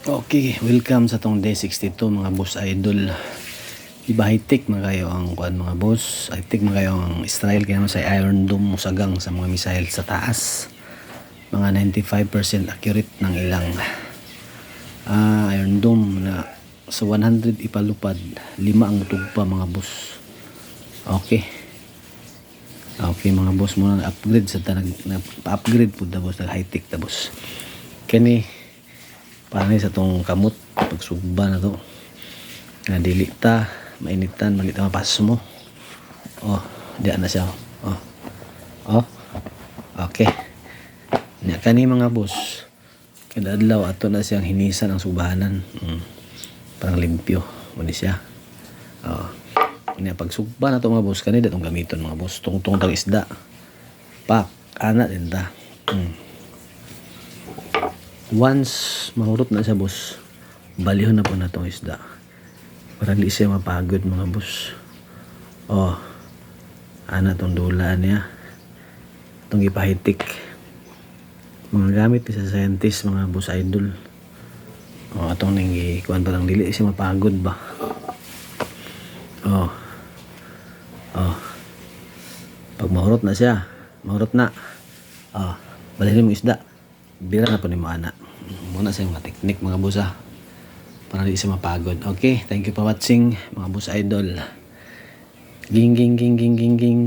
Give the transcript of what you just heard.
Okay, welcome sa tong day 62 mga boss idol. Iba high-tech mga kayo ang kuan mga boss. High-tech mga kayo ang Israel kaya sa Iron Dome musagang sa mga missile sa taas. Mga 95% accurate ng ilang Iron Dome na sa 100 ipalupad, 5 ang tugpa mga boss. Okay. Okay mga boss, muna na-upgrade sa tanag na-upgrade po da boss, high-tech da boss. Kani panay sa tong kamot pagsugba na to nga dili ta mainitan malit mapas mo. Diyan na siya. Okay nya kani mga boss kada adlaw ato na siyang hinisan ang subahanan. Parang limpyo mo ni siya. Nya pagsugba na to mga boss kani datong gamiton mga boss tungtong tag isda pak ana din ta. Once mahurot na siya boss, balihon na po na itong isda para di siya mapagod mga boss. Ana itong dula niya, itong ipahitik mga gamit sa scientist mga boss idol. Itong nang ikuan parang dili siya mapagod ba. Pag mahurot na siya, balihon mo isda, bira na po ni Mana. Muna sa mga teknik mga boss para di siya mapagod. Okay, thank you for watching mga boss idol. Ging ging ging ging ging ging.